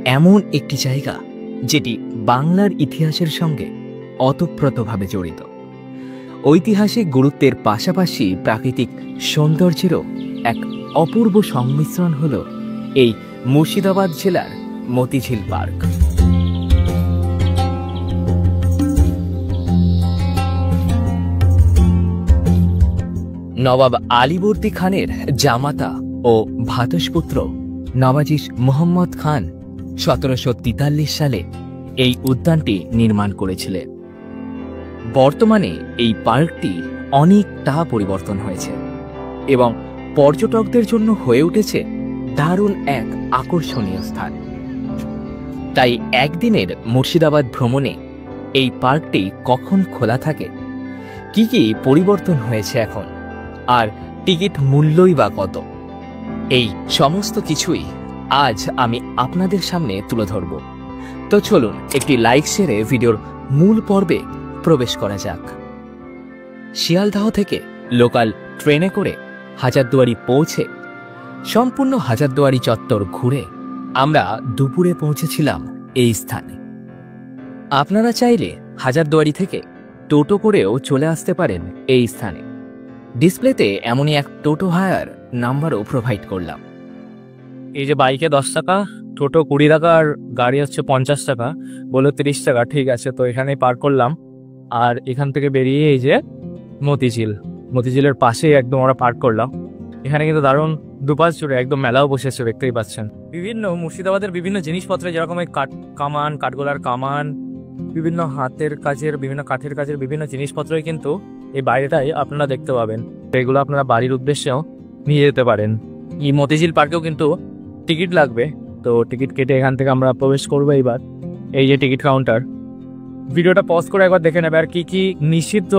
এমন একটি জায়গা যেটি বাংলার ইতিহাসের সঙ্গে ওতপ্রোতভাবে জড়িত। ঐতিহাসিক গুরুত্বের পাশাপাশি প্রাকৃতিক সৌন্দর্যেরও এক অপূর্ব সংমিশ্রণ হল এই মুর্শিদাবাদ জেলার মতিঝিল পার্ক। নবাব আলীবর্দী খানের জামাতা ও ভ্রাতুষ্পুত্র নবাজিশ মোহাম্মদ খান 1743 সালে এই উদ্যানটি নির্মাণ করেছিলেন। বর্তমানে এই পার্কটি অনেকটা পরিবর্তন হয়েছে এবং পর্যটকদের জন্য হয়ে উঠেছে দারুণ এক আকর্ষণীয় স্থান। তাই একদিনের মুর্শিদাবাদ ভ্রমণে এই পার্কটি কখন খোলা থাকে, কি কি পরিবর্তন হয়েছে এখন, আর টিকিট মূল্যই বা কত, এই সমস্ত কিছুই আজ আমি আপনাদের সামনে তুলে ধরব। তো চলুন একটি লাইক সেরে ভিডিওর মূল পর্বে প্রবেশ করা যাক। শিয়ালদহ থেকে লোকাল ট্রেনে করে হাজারদুয়ারি পৌঁছে সম্পূর্ণ হাজারদুয়ারি চত্বর ঘুরে আমরা দুপুরে পৌঁছেছিলাম এই স্থানে। আপনারা চাইলে হাজারদুয়ারি থেকে টোটো করেও চলে আসতে পারেন এই স্থানে। ডিসপ্লেতে এমনই এক টোটো হায়ার নাম্বারও প্রোভাইড করলাম। এই যে বাইকে 10 টাকা, টোটো 20 টাকা, আর গাড়ি হচ্ছে 50 টাকা, বললো 30 টাকা। ঠিক আছে, তো এখানেই পার করলাম। আর এখান থেকে বেরিয়ে এই যে মতিঝিলের পাশেই একদম আমরা পার্ক করলাম। এখানে কিন্তু দারুণ দুপাশ জুড়ে একদম মেলাও বসেছে, দেখতেই পাচ্ছেন। বিভিন্ন মুর্শিদাবাদের বিভিন্ন জিনিসপত্র, যেরকম এই কাঠগোলার কামান, বিভিন্ন হাতের কাজের, বিভিন্ন কাঠের কাজের বিভিন্ন জিনিসপত্রই কিন্তু এই বাইরেটাই আপনারা দেখতে পাবেন। এগুলো আপনারা বাড়ির উদ্দেশ্যেও নিয়ে যেতে পারেন। এই মতিঝিল পার্কেও কিন্তু টিকিট লাগবে, তো টিকিট কেটে এখান থেকে আমরা প্রবেশ করবো। এইবার এই যে টিকিট কাউন্টার, ভিডিওটা পজ করে একবার দেখে নেবে। আর কি কি নিষিদ্ধ,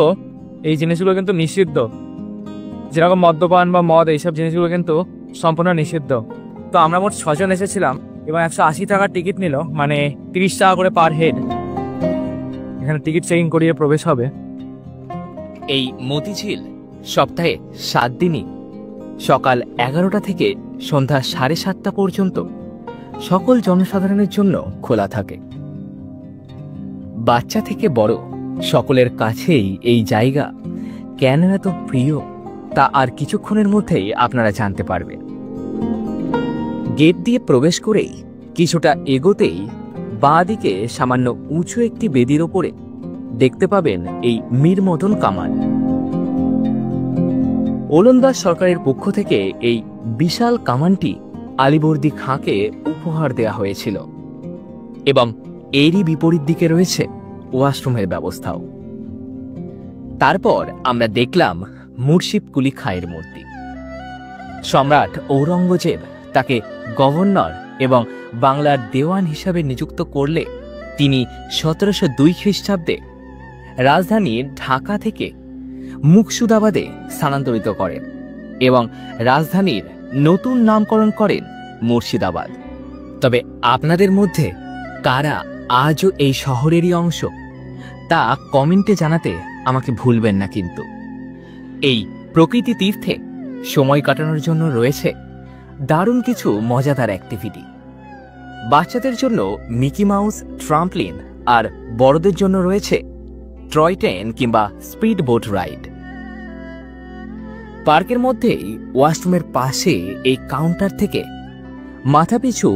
এই জিনিসগুলো কিন্তু নিষিদ্ধ, যেরকম মদ্যপান বা মদ, এইসব জিনিসগুলো কিন্তু সম্পূর্ণ নিষিদ্ধ। তো আমরা মোট 6 জন এসেছিলাম এবং 180 টাকার টিকিট নিল, মানে 30 টাকা করে পার হেড। এখানে টিকিট চেকিং করিয়ে প্রবেশ হবে। এই মতিঝিল সপ্তাহে 7 দিনই সকাল 11টা থেকে সন্ধ্যা 7:30 পর্যন্ত সকল জনসাধারণের জন্য খোলা থাকে। বাচ্চা থেকে বড় সকলের কাছেই এই জায়গা কেন এত প্রিয় তা আর কিছুক্ষণের মধ্যেই আপনারা জানতে পারবেন। গেট দিয়ে প্রবেশ করেই কিছুটা এগোতেই বাঁ দিকে সামান্য উঁচু একটি বেদির ওপরে দেখতে পাবেন এই মীর মদন কামান। ওলন্দাজ সরকারের পক্ষ থেকে এই বিশাল কামানটি আলীবর্দী খাঁকে উপহার দেয়া হয়েছিল এবং এরই বিপরীত দিকে রয়েছে ওয়াশরুমের ব্যবস্থাও। তারপর আমরা দেখলাম মুর্শিদ কুলি খাঁয়ের মূর্তি। সম্রাট ঔরঙ্গজেব তাকে গভর্নর এবং বাংলার দেওয়ান হিসাবে নিযুক্ত করলে তিনি 1702 খ্রিস্টাব্দে রাজধানী ঢাকা থেকে মুকসুদাবাদে স্থানান্তরিত করেন এবং রাজধানীর নতুন নামকরণ করেন মুর্শিদাবাদ। তবে আপনাদের মধ্যে কারা আজও এই শহরেরই অংশ তা কমেন্টে জানাতে আমাকে ভুলবেন না। কিন্তু এই প্রকৃতি তীর্থে সময় কাটানোর জন্য রয়েছে দারুণ কিছু মজাদার অ্যাক্টিভিটি। বাচ্চাদের জন্য মিকি মাউস ট্রাম্পলিন, আর বড়দের জন্য রয়েছে টয় ট্রেন কিংবা স্পিড বোট রাইড। পার্কের মধ্যেই ওয়াশরুমের পাশে এই কাউন্টার থেকে মাথাপিছু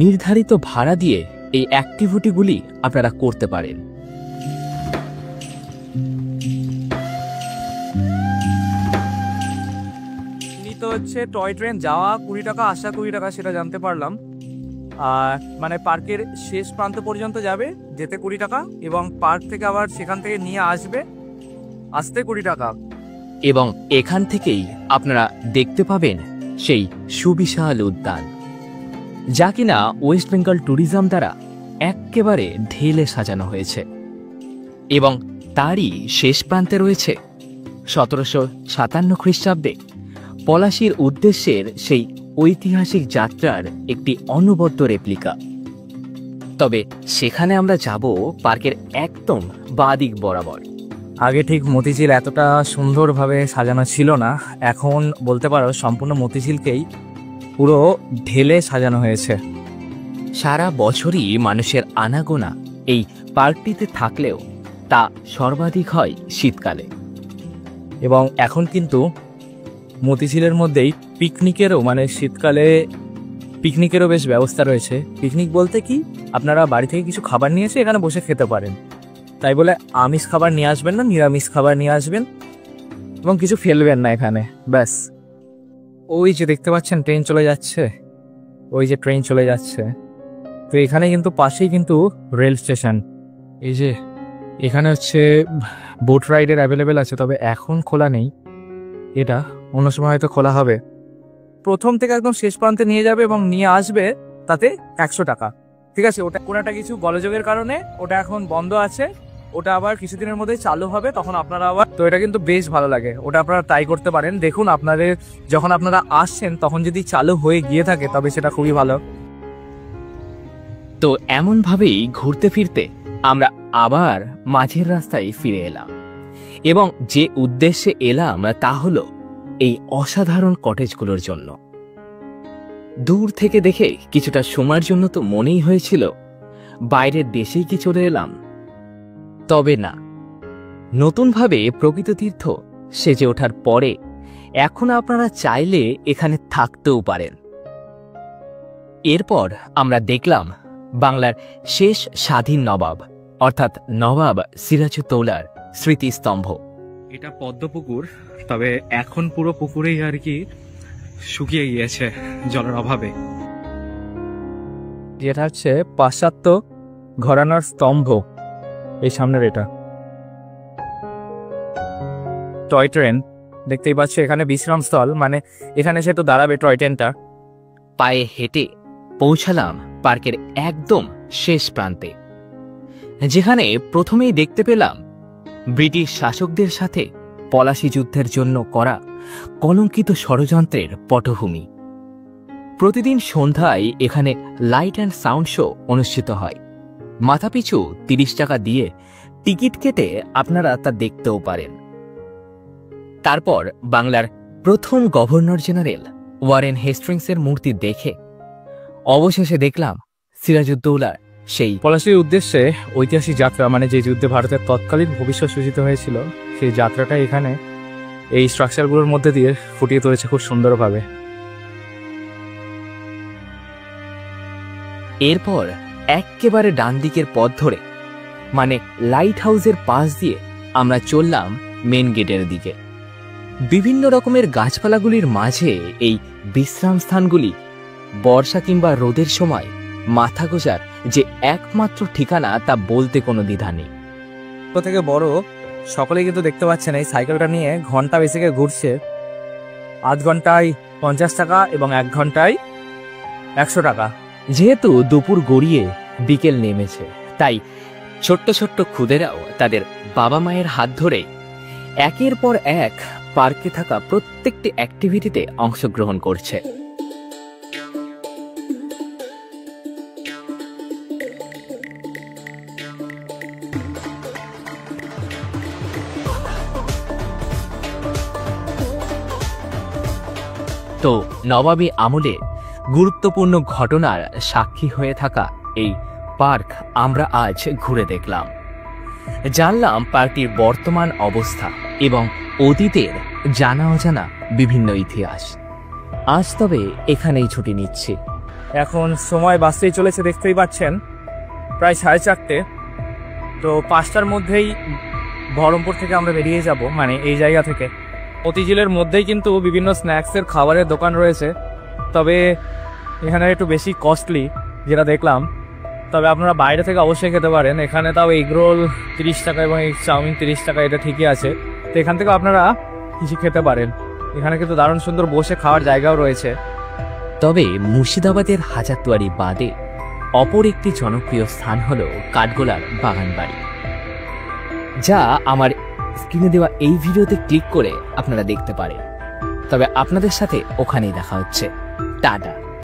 নির্ধারিত ভাড়া দিয়ে এই অ্যাক্টিভিটিগুলি আপনারা করতে পারেন। তো হচ্ছে টয় ট্রেন যাওয়া 20 টাকা, আসা 20 টাকা, সেটা জানতে পারলাম। আর মানে পার্কের শেষ প্রান্ত পর্যন্ত যাবে, যেতে 20 টাকা, এবং পার্ক থেকে আবার সেখান থেকে নিয়ে আসতে 20 টাকা। এবং এখান থেকেই আপনারা দেখতে পাবেন সেই সুবিশাল উদ্যান, যা কিনা ওয়েস্ট বেঙ্গল ট্যুরিজম দ্বারা একেবারে ঢেলে সাজানো হয়েছে। এবং তারই শেষ প্রান্তে রয়েছে 1757 খ্রিস্টাব্দে পলাশীর উদ্দেশ্যের সেই ঐতিহাসিক যাত্রার একটি অনবদ্য রেপ্লিকা। তবে সেখানে আমরা যাব পার্কের একদম বাদিক বরাবর। আগে ঠিক মতিঝিল এতটা সুন্দরভাবে সাজানো ছিল না, এখন বলতে পারো সম্পূর্ণ মতিঝিলকেই পুরো ঢেলে সাজানো হয়েছে। সারা বছরই মানুষের আনাগোনা এই পার্কটিতে থাকলেও তা সর্বাধিক হয় শীতকালে। এবং এখন কিন্তু মতিঝিলের মধ্যেই পিকনিকেরও মানে শীতকালে পিকনিকেরও বেশ ব্যবস্থা রয়েছে। পিকনিক বলতে কি, আপনারা বাড়ি থেকে কিছু খাবার নিয়ে এসে এখানে বসে খেতে পারেন। তাই বলে আমিষ খাবার নিয়ে আসবেন না, নিরামিষ খাবার নিয়ে আসবেন এবং কিছু ফেলবেন না এখানে, ব্যাস। ওই যে দেখতে পাচ্ছেন ট্রেন চলে যাচ্ছে, ওই যে ট্রেন চলে যাচ্ছে। তো এখানে কিন্তু পাশেই কিন্তু রেল স্টেশন। এই যে এখানে হচ্ছে বোট রাইডের অ্যাভেলেবেল আছে, তবে এখন খোলা নেই, এটা অন্য সময় হয়তো খোলা হবে। প্রথম থেকে একদম শেষ প্রান্তে নিয়ে যাবে এবং নিয়ে আসবে, তাতে 100 টাকা। ঠিক আছে, ওটা কোনোটা কিছু গোলযোগের কারণে ওটা এখন বন্ধ আছে, ওটা আবার কিছুদিনের মধ্যেই চালু হবে, তখন আপনারা আবার, তো এটা কিন্তু বেশ ভালো লাগে, ওটা আপনারা ট্রাই করতে পারেন। দেখুন আপনাদের যখন আপনারা আসছেন তখন যদি চালু হয়ে গিয়ে থাকে তবে সেটা খুবই ভালো। তো এমনভাবেই ঘুরতে ফিরতে আমরা আবার মাঝের রাস্তায় ফিরে এলাম, এবং যে উদ্দেশ্যে এলাম তা হলো এই অসাধারণ কটেজগুলোর জন্য। দূর থেকে দেখে কিছুটা সময়ের জন্য তো মনেই হয়েছিল বাইরের দেশেই কি চলে এলাম, তবে না, নতুনভাবে প্রকৃত তীর্থ সেজে ওঠার পরে এখন আপনারা চাইলে এখানে থাকতেও পারেন। এরপর আমরা দেখলাম বাংলার শেষ স্বাধীন নবাব অর্থাৎ নবাব সিরাজউদ্দৌলার স্মৃতিস্তম্ভ। এটা পদ্মপুকুর, তবে এখন পুরো পুকুরেই আর কি শুকিয়ে গিয়েছে জলের অভাবে। যেটা হচ্ছে পাশ্চাত্য ঘরানার স্তম্ভ, এই সামনের এটা টয় ট্রেন দেখতেই পাচ্ছি। এখানে বিশ্রামস্থল, মানে এখানে সে তো দাঁড়াবে টয় ট্রেনটা। পায়ে হেঁটে পৌঁছালাম পার্কের একদম শেষ প্রান্তে, যেখানে প্রথমেই দেখতে পেলাম ব্রিটিশ শাসকদের সাথে পলাশি যুদ্ধের জন্য করা কলঙ্কিত ষড়যন্ত্রের পটভূমি। প্রতিদিন সন্ধ্যায় এখানে লাইট অ্যান্ড সাউন্ড শো অনুষ্ঠিত হয়। মাথাপিছু 30 টাকা দিয়ে টিকিট কেটে আপনারা তা দেখতেও পারেন। তারপর বাংলার প্রথম গভর্নর জেনারেল ওয়ারেন হেস্টিংসের মূর্তি দেখে অবশেষে দেখলাম সিরাজউদ্দৌলার সেই পলাশির উদ্দেশ্যে ঐতিহাসিক যাত্রা, মানে যে যুদ্ধে ভারতের তৎকালীন ভবিষ্যৎ সূচিত হয়েছিল, সেই যাত্রাটা এখানে এই স্ট্রাকচারগুলোর মধ্যে দিয়ে ফুটিয়ে তুলেছে খুব সুন্দরভাবে। এরপর একেবারে ডান দিকের পথ ধরে, মানে লাইট হাউসের পাশ দিয়ে আমরা চললাম মেন গেটের দিকে। বিভিন্ন রকমের গাছপালাগুলির মাঝে এই বিশ্রাম স্থানগুলি বর্ষা কিংবা রোদের সময় মাথা গোজার যে একমাত্র ঠিকানা তা বলতে কোনো দ্বিধা নেই। ছোট থেকে বড় সকলেই কিন্তু দেখতে পাচ্ছেন এই সাইকেলটা নিয়ে ঘন্টা বেসিকে ঘুরছে। আধ ঘন্টায় 50 টাকা এবং 1 ঘন্টায় 100 টাকা। যেহেতু দুপুর গড়িয়ে বিকেল নেমেছে, তাই ছোট্ট ছোট্ট খুদেরাও তাদের বাবা মায়ের হাত ধরে একের পর এক পার্কে থাকা প্রত্যেকটি অ্যাক্টিভিটিতে অংশগ্রহণ করছে। তো নবাবী আমলে গুরুত্বপূর্ণ ঘটনার সাক্ষী হয়ে থাকা এই পার্ক আমরা আজ ঘুরে দেখলাম, জানলাম পার্কটির বর্তমান অবস্থা এবং অতীতের জানা অজানা বিভিন্ন ইতিহাস। আজ তবে এখানেই ছুটি নিচ্ছি। এখন সময় বাসতেই চলেছে, দেখতেই পাচ্ছেন প্রায় 4:30। তো 5টার মধ্যেই বহরমপুর থেকে আমরা বেরিয়ে যাব, মানে এই জায়গা থেকে। মতিঝিলের মধ্যেই কিন্তু বিভিন্ন স্ন্যাক্সের খাবারের দোকান রয়েছে, তবে এখানে একটু বেশি কস্টলি যেটা দেখলাম। তবে আপনারা বাইরে থেকে অবশ্যই খেতে পারেন। এখানে তাও এগরোল 30 টাকা এবং এই চাউমিন 30 টাকা, এটা ঠিকই আছে। তো এখান থেকে আপনারা কিছু খেতে পারেন। এখানে কিন্তু দারুণ সুন্দর বসে খাওয়ার জায়গাও রয়েছে। তবে মুর্শিদাবাদের হাজারদুয়ারি বাদে অপর একটি জনপ্রিয় স্থান হল কাঠগোলার বাগান বাড়ি, যা আমার স্ক্রিনে দেওয়া এই ভিডিওতে ক্লিক করে আপনারা দেখতে পারেন। তবে আপনাদের সাথে ওখানেই দেখা হচ্ছে। টাটা।